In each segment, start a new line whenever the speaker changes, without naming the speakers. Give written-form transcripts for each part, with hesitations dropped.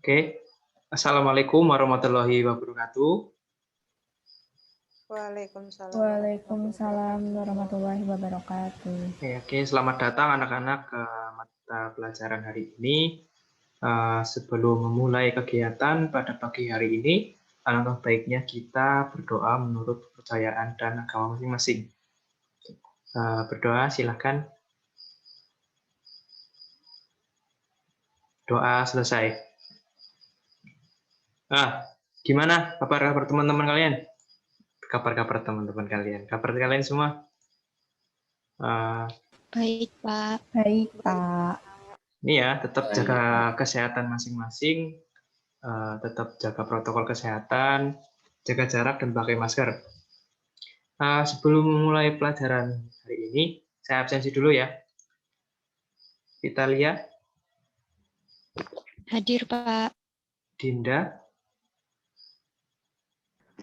Oke, Assalamualaikum warahmatullahi wabarakatuh.
Waalaikumsalam warahmatullahi wabarakatuh.
Oke, selamat datang anak-anak ke mata pelajaran hari ini. Sebelum memulai kegiatan pada pagi hari ini, alangkah baiknya kita berdoa menurut kepercayaan dan agama masing-masing. Berdoa, silakan. Doa selesai. Gimana kabar teman-teman kalian? Kabar teman-teman kalian? Kabar kalian semua?
Baik, Pak.
Baik, Pak.
Ini ya, tetap jaga kesehatan masing-masing, tetap jaga protokol kesehatan, jaga jarak, dan pakai masker. Sebelum memulai pelajaran hari ini, saya absensi dulu ya. Vitalia.
Hadir, Pak.
Dinda.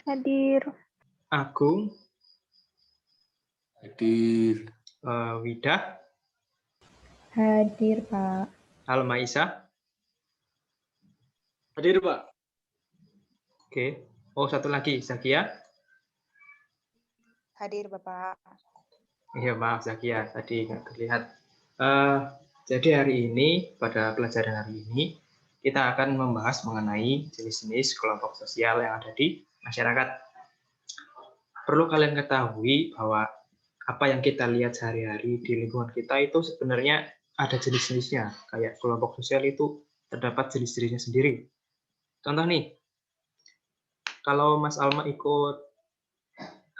Hadir.
Agung.
Hadir.
Wida.
Hadir, Pak.
Alma Isa.
Hadir, Pak.
Oke. Oh, satu lagi, Zakia.
Hadir, Bapak.
Iya, maaf Zakia, tadi nggak terlihat. Jadi hari ini, pada pelajaran hari ini, kita akan membahas mengenai jenis-jenis kelompok sosial yang ada di masyarakat. Perlu kalian ketahui bahwa apa yang kita lihat sehari-hari di lingkungan kita itu sebenarnya ada jenis-jenisnya. Kayak kelompok sosial itu terdapat jenis-jenisnya sendiri. Contoh nih, kalau Mas Alma ikut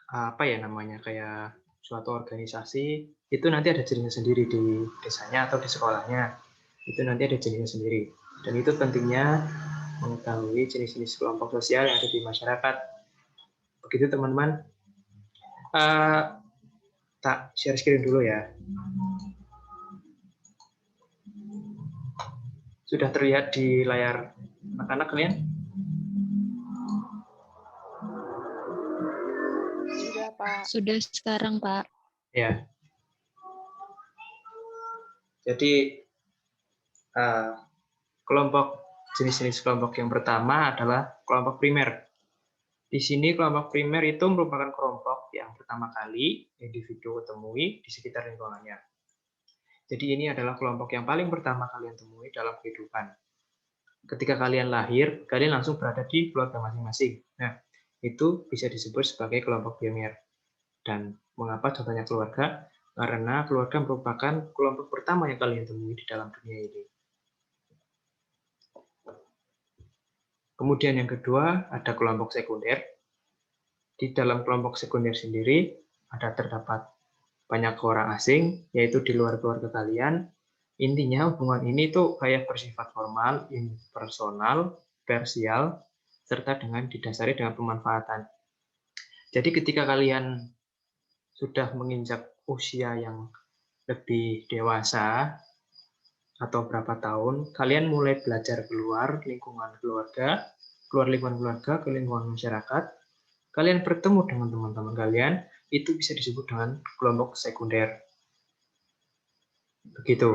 kayak suatu organisasi, itu nanti ada jenisnya sendiri di desanya atau di sekolahnya. Itu nanti ada jenisnya sendiri. Dan itu pentingnya mengetahui jenis-jenis kelompok sosial yang ada di masyarakat. Begitu teman-teman. Tak share screen dulu ya. Sudah terlihat di layar anak-anak kalian?
Sudah, Pak.
Sudah sekarang, Pak.
Ya. Jadi jenis-jenis kelompok yang pertama adalah kelompok primer. Di sini kelompok primer itu merupakan kelompok yang pertama kali individu temui di sekitar lingkungannya. Jadi ini adalah kelompok yang paling pertama kalian temui dalam kehidupan. Ketika kalian lahir, kalian langsung berada di keluarga masing-masing. Nah, itu bisa disebut sebagai kelompok primer. Dan mengapa contohnya keluarga? Karena keluarga merupakan kelompok pertama yang kalian temui di dalam dunia ini. Kemudian yang kedua, ada kelompok sekunder. Di dalam kelompok sekunder sendiri, terdapat banyak orang asing, yaitu di luar keluarga kalian. Intinya hubungan ini tuh kayak bersifat formal, impersonal, parsial, serta didasari dengan pemanfaatan. Jadi ketika kalian sudah menginjak usia yang lebih dewasa, atau berapa tahun, kalian mulai belajar keluar lingkungan keluarga, ke lingkungan masyarakat, kalian bertemu dengan teman-teman kalian, itu bisa disebut dengan kelompok sekunder. Begitu.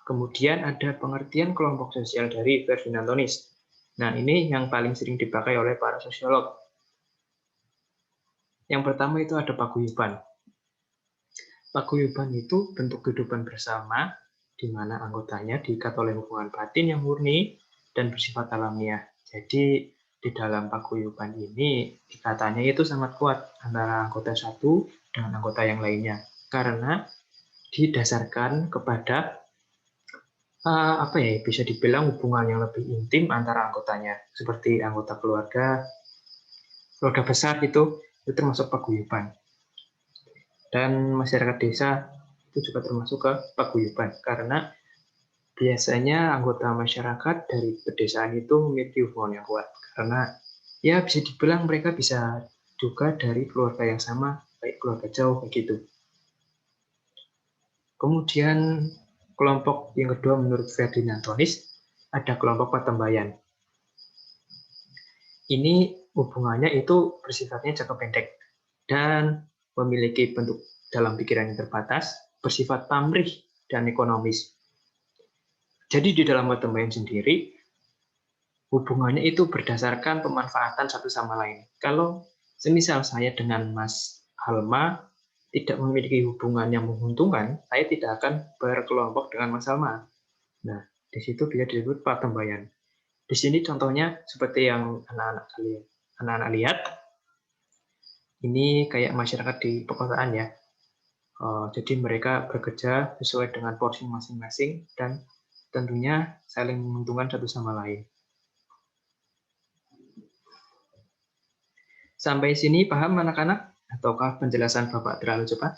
Kemudian ada pengertian kelompok sosial dari Ferdinand Tönnies. Nah, ini yang paling sering dipakai oleh para sosiolog. Yang pertama itu ada paguyuban. Paguyuban itu bentuk kehidupan bersama, di mana anggotanya diikat oleh hubungan batin yang murni dan bersifat alamiah. Jadi, di dalam paguyuban ini, ikatannya itu sangat kuat antara anggota satu dengan anggota yang lainnya. Karena didasarkan kepada bisa dibilang hubungan yang lebih intim antara anggotanya, seperti anggota keluarga besar itu termasuk paguyuban. Dan masyarakat desa itu juga termasuk ke paguyuban, karena biasanya anggota masyarakat dari pedesaan itu memiliki hubungan yang kuat, karena ya bisa dibilang mereka bisa juga dari keluarga yang sama, baik keluarga jauh begitu. Kemudian kelompok yang kedua menurut Ferdinand Tönnies ada kelompok patembayan. Ini hubungannya itu bersifatnya jangka pendek dan memiliki bentuk dalam pikiran yang terbatas, bersifat pamrih dan ekonomis. Jadi di dalam pertemuan sendiri, hubungannya itu berdasarkan pemanfaatan satu sama lain. Kalau semisal saya dengan Mas Alma tidak memiliki hubungan yang menguntungkan, saya tidak akan berkelompok dengan Mas Alma. Nah, di situ bisa disebut patembayan. Di sini contohnya seperti yang anak-anak lihat, ini kayak masyarakat di perkotaan ya. Jadi mereka bekerja sesuai dengan porsi masing-masing dan tentunya saling menguntungkan satu sama lain. Sampai sini paham anak-anak? Ataukah penjelasan Bapak terlalu cepat?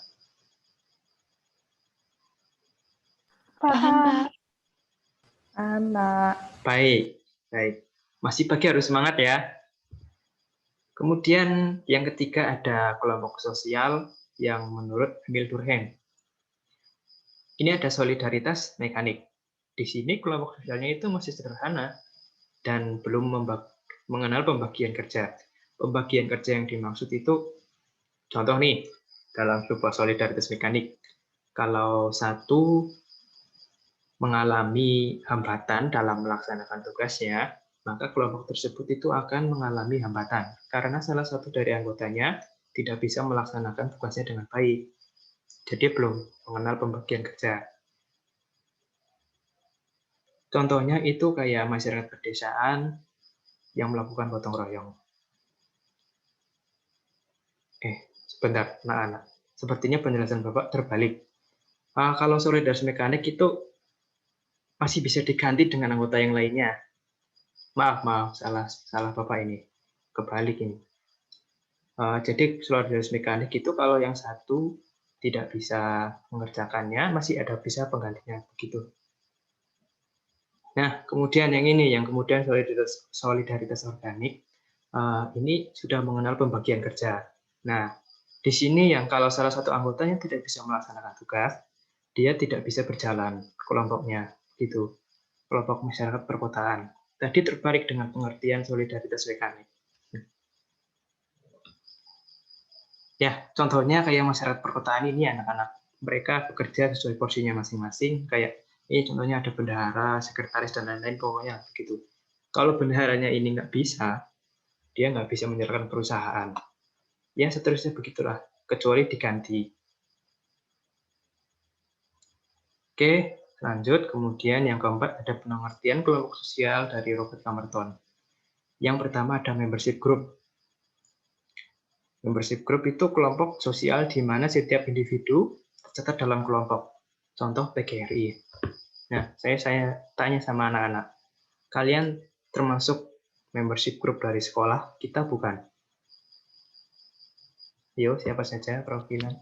Paham, Pak.
Paham, Pak.
Baik, baik. Masih pagi harus semangat ya. Kemudian yang ketiga ada kelompok sosial yang menurut Emil Durkheim. Ini ada solidaritas mekanik. Di sini kelompok sosialnya itu masih sederhana dan belum mengenal pembagian kerja. Pembagian kerja yang dimaksud itu, contoh nih, dalam sebuah solidaritas mekanik, kalau satu mengalami hambatan dalam melaksanakan tugasnya, maka kelompok tersebut itu akan mengalami hambatan karena salah satu dari anggotanya tidak bisa melaksanakan tugasnya dengan baik. Jadi belum mengenal pembagian kerja. Contohnya itu kayak masyarakat pedesaan yang melakukan gotong royong. Sebentar, anak-anak. Sepertinya penjelasan Bapak terbalik. Kalau solidaritas mekanik itu masih bisa diganti dengan anggota yang lainnya. Maaf, salah Bapak ini. Kebalik ini. Jadi solidaritas mekanik itu kalau yang satu tidak bisa mengerjakannya, masih ada bisa penggantinya begitu. Nah, kemudian yang ini, yang kemudian solidaritas organik, ini sudah mengenal pembagian kerja. Nah, di sini yang kalau salah satu anggotanya tidak bisa melaksanakan tugas, dia tidak bisa berjalan kelompoknya, gitu. Kelompok masyarakat perkotaan. Tadi terbalik dengan pengertian solidaritas mekanik. Ya, contohnya kayak masyarakat perkotaan ini anak-anak. Mereka bekerja sesuai porsinya masing-masing, kayak ini contohnya ada bendahara, sekretaris, dan lain-lain, pokoknya begitu. Kalau bendaharanya ini nggak bisa, dia nggak bisa menjalankan perusahaan. Ya, seterusnya begitulah, kecuali diganti. Oke, lanjut. Kemudian yang keempat ada pengertian kelompok sosial dari Robert Camerton. Yang pertama ada membership group. Membership group itu kelompok sosial di mana setiap individu tercatat dalam kelompok. Contoh PGRI. Nah, saya tanya sama anak-anak. Kalian termasuk membership group dari sekolah? Kita bukan. Yo, siapa saja perwakilan?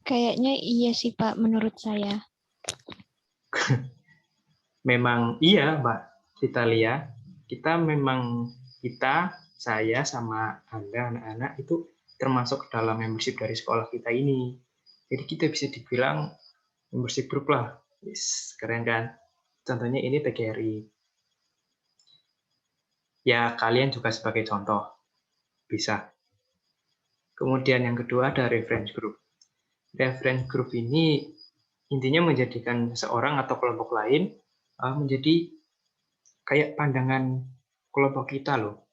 Kayaknya iya sih, Pak, menurut saya.
Memang iya, Mbak Vitalia. Saya sama Anda, anak-anak, itu termasuk dalam membership dari sekolah kita ini. Jadi kita bisa dibilang membership group lah. Yes, keren kan? Contohnya ini PGRI. Ya, kalian juga sebagai contoh. Bisa. Kemudian yang kedua ada reference group. Reference group ini intinya menjadikan seorang atau kelompok lain menjadi kayak pandangan kelompok kita loh.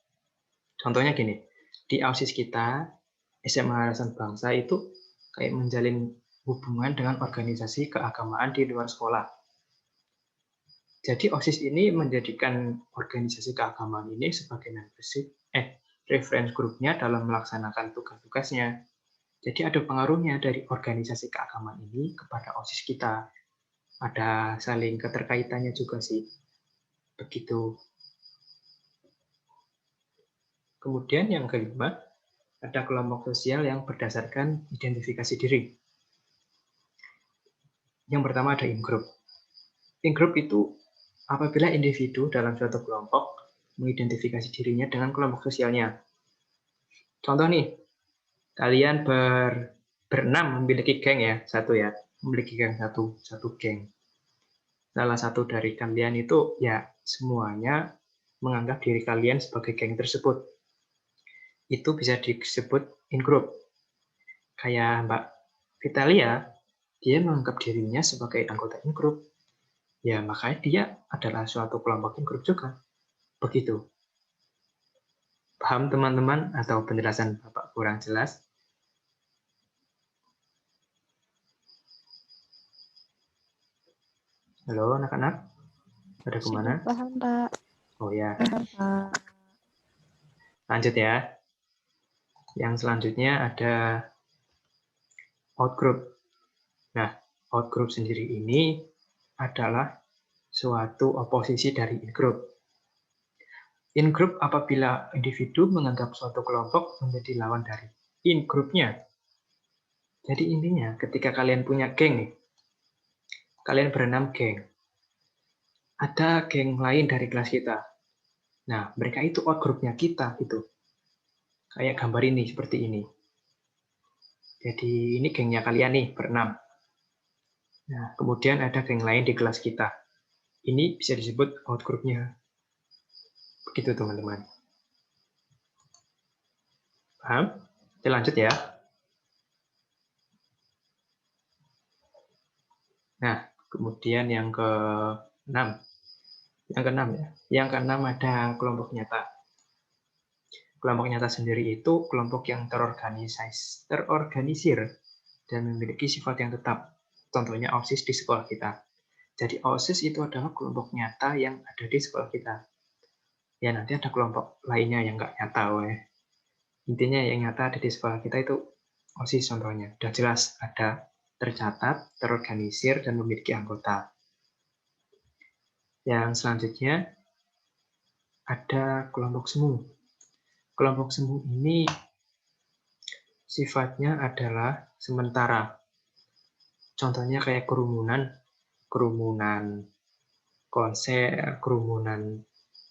Contohnya gini, di OSIS kita, SMA Harasan Bangsa itu kayak menjalin hubungan dengan organisasi keagamaan di luar sekolah. Jadi OSIS ini menjadikan organisasi keagamaan ini sebagai reference grupnya dalam melaksanakan tugas-tugasnya. Jadi ada pengaruhnya dari organisasi keagamaan ini kepada OSIS kita. Ada saling keterkaitannya juga sih. Begitu. Kemudian yang kelima, ada kelompok sosial yang berdasarkan identifikasi diri. Yang pertama ada in-group. In-group itu apabila individu dalam suatu kelompok mengidentifikasi dirinya dengan kelompok sosialnya. Contoh nih, kalian berenam memiliki geng ya, memiliki geng satu geng. Salah satu dari kalian itu ya semuanya menganggap diri kalian sebagai geng tersebut. Itu bisa disebut in-group. Kayak Mbak Vitalia, dia menganggap dirinya sebagai anggota in-group. Ya, makanya dia adalah suatu kelompok in-group juga. Begitu. Paham teman-teman atau penjelasan Bapak kurang jelas? Halo anak-anak, pada kemana?
Sudah paham, Pak.
Oh ya,
Pak.
lanjut ya. Yang selanjutnya ada outgroup. Nah, outgroup sendiri ini adalah suatu oposisi dari in-group. In-group apabila individu menganggap suatu kelompok menjadi lawan dari in-groupnya. Jadi intinya ketika kalian punya geng nih, kalian berenam geng. Ada geng lain dari kelas kita. Nah, mereka itu outgroupnya kita gitu. Kayak gambar ini, seperti ini. Jadi ini gengnya kalian nih, berenam. Nah, kemudian ada geng lain di kelas kita. Ini bisa disebut outgroupnya. Begitu teman-teman. Paham? Kita lanjut ya. Nah, kemudian yang ke-6. Yang ke-6 ya. Yang ke-6 ada kelompok nyata. Kelompok nyata sendiri itu kelompok yang terorganisir dan memiliki sifat yang tetap. Contohnya OSIS di sekolah kita. Jadi OSIS itu adalah kelompok nyata yang ada di sekolah kita. Ya nanti ada kelompok lainnya yang nggak nyata. Intinya yang nyata ada di sekolah kita itu OSIS contohnya. Sudah jelas ada, tercatat, terorganisir, dan memiliki anggota. Yang selanjutnya ada kelompok semu. Kelompok semu ini sifatnya adalah sementara. Contohnya kayak kerumunan konser, kerumunan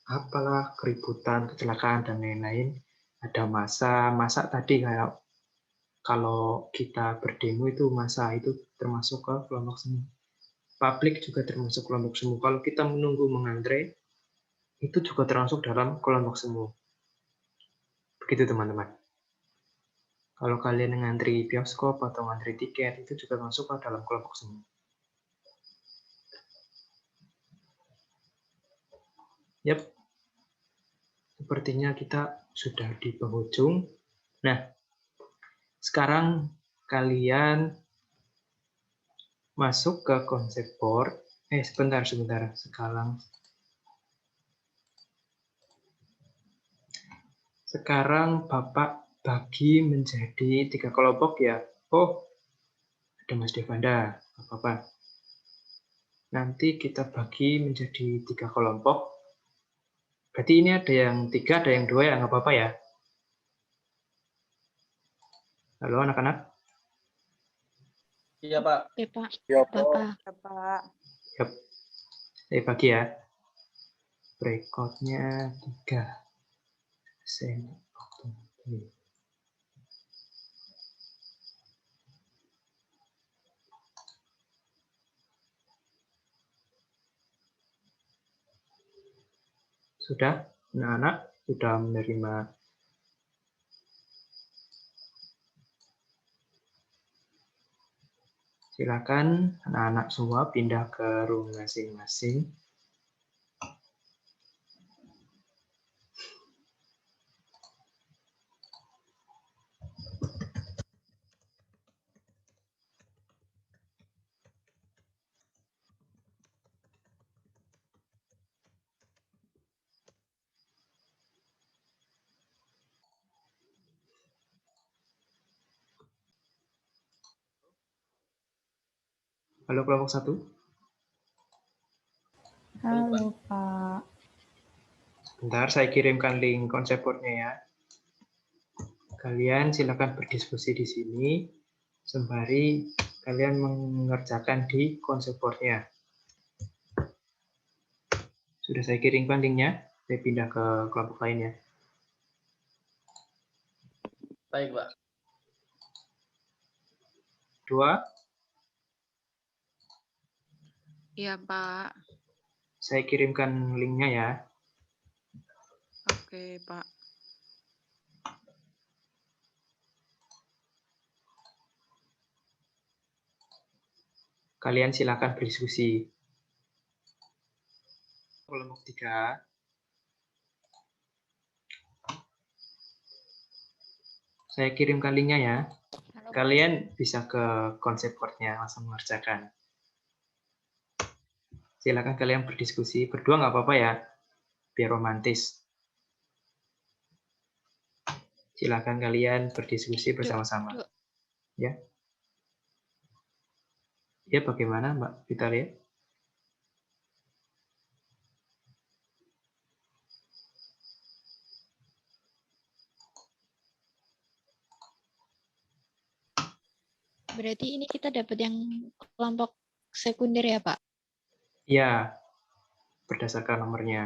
apalah, keributan, kecelakaan, dan lain-lain. Ada masa tadi kayak kalau kita berdemo itu masa itu termasuk ke kelompok semu. Publik juga termasuk kelompok semu. Kalau kita menunggu mengantre, itu juga termasuk dalam kelompok semu. Begitu teman-teman. Kalau kalian ngantri bioskop atau ngantri tiket, itu juga masuk ke dalam kelompok semu. Yap, sepertinya kita sudah di penghujung. Nah, sekarang kalian masuk ke konsep board. Sebentar. Sekarang Bapak bagi menjadi 3 kelompok ya. Oh, ada Mas Devanda, apa-apa. Nanti kita bagi menjadi 3 kelompok. Berarti ini ada yang 3, ada yang 2 ya, nggak apa-apa ya. Halo anak-anak.
Iya, Pak.
Oke, Pak.
Iya,
Bapak.
Ya, Pak.
Yap. Saya bagi ya. Breakout-nya 3. Sudah, anak-anak sudah menerima. Silakan anak-anak semua pindah ke room masing-masing. Halo kelompok 1.
Halo, Pak.
Bentar, saya kirimkan link konsep board-nya ya. Kalian silakan berdiskusi di sini, sembari kalian mengerjakan di konsep board-nya. Sudah saya kirimkan link-nya, saya pindah ke kelompok lain ya.
Baik, Pak.
2,
Iya, Pak.
saya kirimkan link-nya ya.
Oke, Pak.
Kalian silakan berdiskusi. Kelompok 3. Saya kirimkan linknya ya.
Halo, Pak.
Kalian bisa ke konsep board-nya langsung mengerjakan. Silakan kalian berdiskusi. Berdua nggak apa-apa ya, biar romantis. Silakan kalian berdiskusi bersama-sama.
Duk.
Ya. Ya, bagaimana Mbak Vitalia?
Berarti ini kita dapat yang kelompok sekunder ya, Pak?
Ya, berdasarkan nomornya.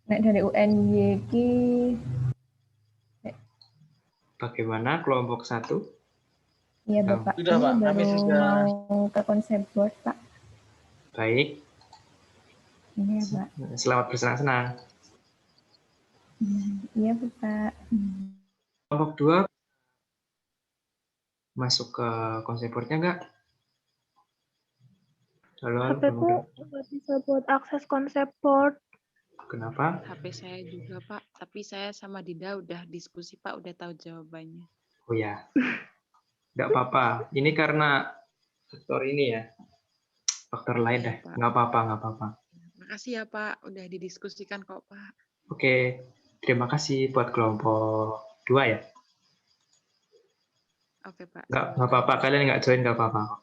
Nek dari UNY ki
Bagaimana kelompok 1?
ya Bapak,
Sudah,
ini
Pak. Kami
baru
sudah.
mau ke konsep board, Pak.
Baik,
Ini ya, Pak.
selamat bersenang-senang.
Iya, Bapak.
Kelompok 2 masuk ke konsep board-nya nggak? Halo,
HP-ku nggak bisa buat akses konsep board.
kenapa?
HP saya juga, Pak. Tapi saya sama Dinda udah diskusi, Pak. Udah tahu jawabannya.
Oh ya, nggak apa-apa. Ini karena faktor ini ya, faktor lain deh.
Iya, Pak.
Nggak apa-apa, nggak apa-apa.
Makasih ya, Pak. Udah didiskusikan kok, Pak.
Oke, terima kasih buat kelompok 2 ya.
Oke, Pak.
Nggak
Sama-sama.
apa-apa, kalian nggak join nggak apa-apa.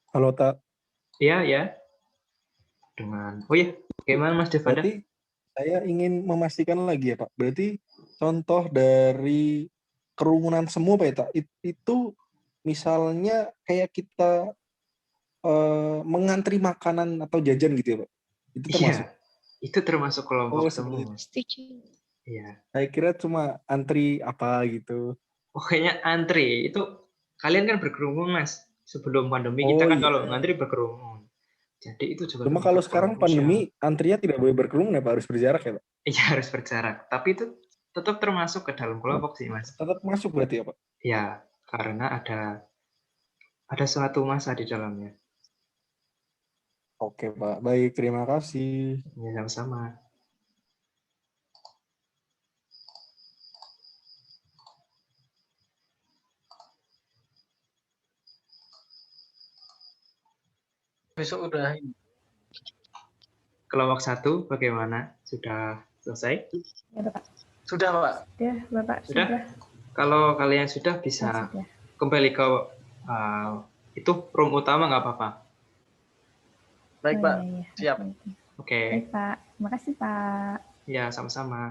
Halo, Tak.
Iya, ya. Oh ya, bagaimana Mas Devanda?
Berarti saya ingin memastikan lagi ya, Pak. Berarti contoh dari kerumunan semua, Pak, ya, Tak? Itu misalnya kayak kita mengantri makanan atau jajan gitu ya, Pak? Itu termasuk?
Iya, itu termasuk kelompok
Oh,
temu.
seperti itu.
Setuju.
Iya.
Saya kira cuma antri apa gitu.
Pokoknya antri itu kalian kan berkerumun Mas. Sebelum pandemi
Oh
kita kan
iya.
kalau ngantri berkerumun. Jadi itu juga
Cuma kalau
termasuk
sekarang
kelompok sosial.
pandemi, antrinya tidak boleh berkerumun ya, Pak? Harus berjarak ya, Pak?
Iya, harus berjarak. Tapi itu tetap termasuk ke dalam kelompok sih Mas.
Tetap masuk berarti ya, Pak?
Ya, karena ada suatu masa di dalamnya.
Oke, Pak. Baik, terima kasih.
Ya, sama-sama.
Besok udah
Kelompok 1 bagaimana? Sudah selesai?
Ya, Bapak.
Sudah, Pak.
Ya, Bapak.
Sudah?
Sudah.
Kalau kalian sudah bisa
Sudah.
kembali ke itu room utama nggak apa-apa.
Baik,
Oh,
Pak.
iya, iya.
Siap.
Oke.
Baik, Pak. Terima kasih, Pak.
Ya, sama-sama.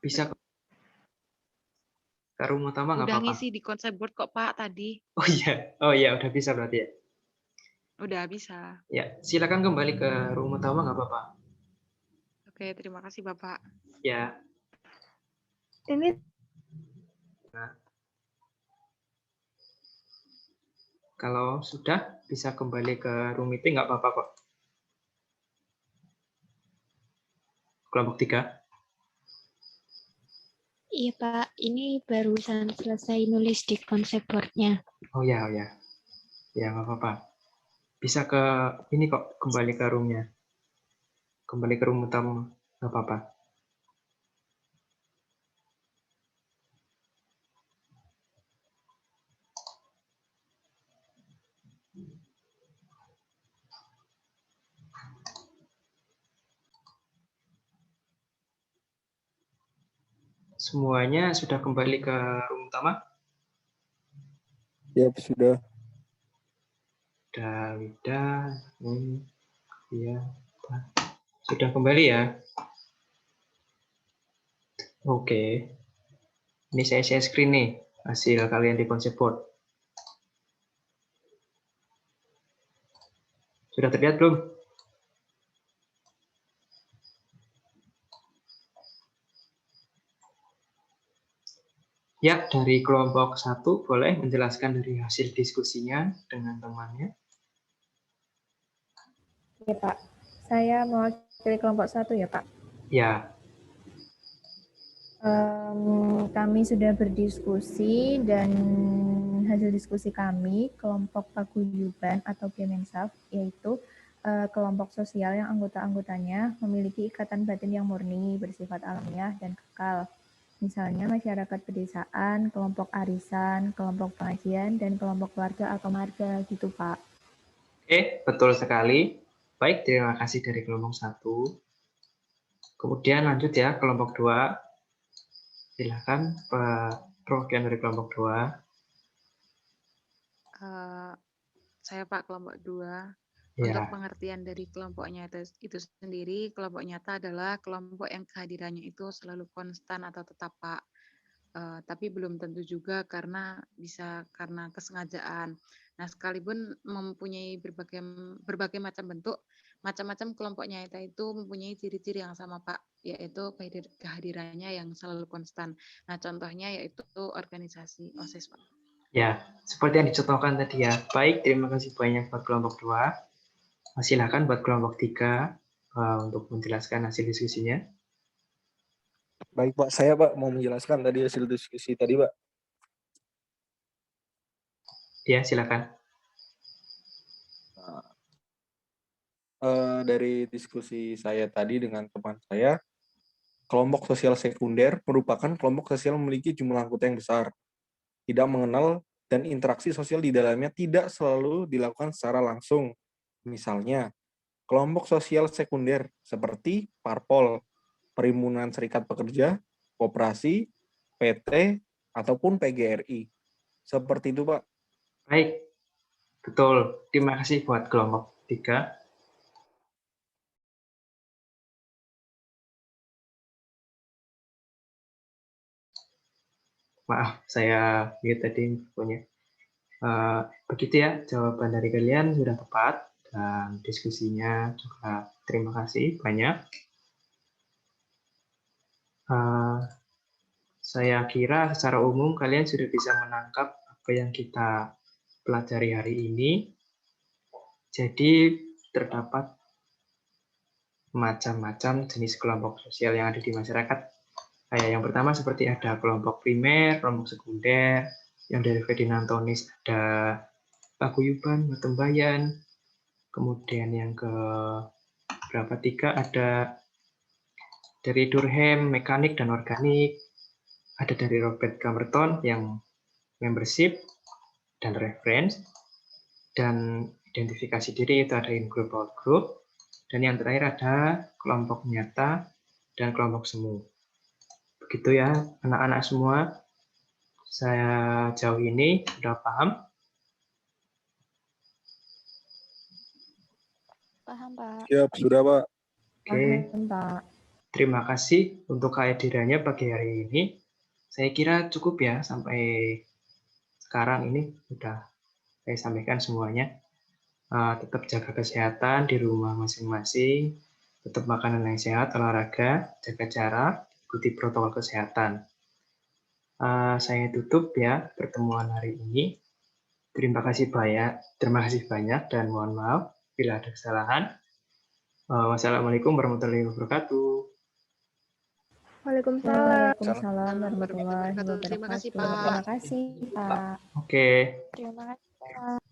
Bisa ke room utama nggak
Udah
apa-apa.
ngisi di konsep board kok, Pak, tadi.
Oh iya, udah bisa berarti ya.
Udah bisa.
Ya, silakan kembali ke room utama nggak apa-apa.
Oke, terima kasih, Bapak.
Ya.
Ini
Nah. Kalau sudah bisa kembali ke room meeting nggak apa-apa kok. Kelompok 3.
Iya, Pak. Ini barusan selesai nulis di konsep board-nya.
Oh ya, oh ya. Ya, nggak apa-apa. Bisa ke ini kok, kembali ke roomnya. Kembali ke room utama, nggak apa-apa. Semuanya sudah kembali ke room utama?
Ya, sudah.
Wida, ya, sudah kembali ya? Oke. Ini saya share screen nih, hasil kalian di konsep board. Sudah terlihat belum? Ya, dari kelompok 1 boleh menjelaskan dari hasil diskusinya dengan temannya.
Oke, Pak. Saya mewakili kelompok 1 ya, Pak.
Ya,
Kami sudah berdiskusi dan hasil diskusi kami, kelompok paguyuban atau Gemensaf, yaitu kelompok sosial yang anggota-anggotanya memiliki ikatan batin yang murni, bersifat alamiah, dan kekal. Misalnya masyarakat pedesaan, kelompok arisan, kelompok pengajian, dan kelompok keluarga atau marga gitu, Pak.
oke, betul sekali. Baik, terima kasih dari kelompok 1. Kemudian lanjut ya, kelompok 2. Silakan perwakilan dari kelompok 2.
Saya Pak kelompok 2.
Ya,
Untuk pengertian dari kelompoknya itu sendiri, kelompok nyata adalah kelompok yang kehadirannya itu selalu konstan atau tetap Pak. Tapi belum tentu juga karena bisa karena kesengajaan. Nah, sekalipun mempunyai berbagai macam bentuk, macam-macam kelompok nyata itu mempunyai ciri-ciri yang sama Pak, yaitu kehadirannya yang selalu konstan. Nah, contohnya yaitu organisasi OSIS Pak.
ya, seperti yang dicontohkan tadi ya. Baik, terima kasih banyak buat kelompok 2. Silakan buat kelompok 3 untuk menjelaskan hasil diskusinya.
Baik, Pak. Saya, Pak, mau menjelaskan tadi hasil diskusi tadi, Pak.
Ya, silakan.
Dari diskusi saya tadi dengan teman saya, kelompok sosial sekunder merupakan kelompok sosial memiliki jumlah anggota yang besar, tidak mengenal, dan interaksi sosial di dalamnya tidak selalu dilakukan secara langsung. Misalnya, kelompok sosial sekunder seperti parpol, perhimpunan serikat pekerja, koperasi, PT, ataupun PGRI. Seperti itu, Pak.
Baik, betul. Terima kasih buat kelompok 3. Maaf, saya mute tadi punya. Begitu ya, jawaban dari kalian sudah tepat dan diskusinya juga terima kasih banyak. Saya kira secara umum kalian sudah bisa menangkap apa yang kita pelajari hari ini. Jadi terdapat macam-macam jenis kelompok sosial yang ada di masyarakat. Kayak yang pertama seperti ada kelompok primer, kelompok sekunder, yang dari Ferdinand Tonis ada paguyuban, Matembayan. Kemudian yang ke berapa 3 ada dari Durkheim, mekanik dan organik. Ada dari Robert Camerton yang membership dan reference. Dan identifikasi diri itu ada in group out group. Dan yang terakhir ada kelompok nyata dan kelompok semu. Begitu ya anak-anak semua. Saya jauh ini sudah paham?
Paham, Pak.
Siap, sudah, Pak.
Oke.
Paham, Pak.
Terima kasih untuk kehadirannya pagi hari ini. Saya kira cukup ya sampai sekarang ini sudah saya sampaikan semuanya. Tetap jaga kesehatan di rumah masing-masing, tetap makanan yang sehat, olahraga, jaga jarak, ikuti protokol kesehatan. Saya tutup ya pertemuan hari ini. Terima kasih banyak dan mohon maaf bila ada kesalahan. Wassalamualaikum warahmatullahi wabarakatuh.
Waalaikumsalam.
Waalaikumsalam warahmatullahi
Terima kasih,
wabarakatuh.
Pak.
Terima kasih, Pak.
Oke.
Terima kasih, Pak.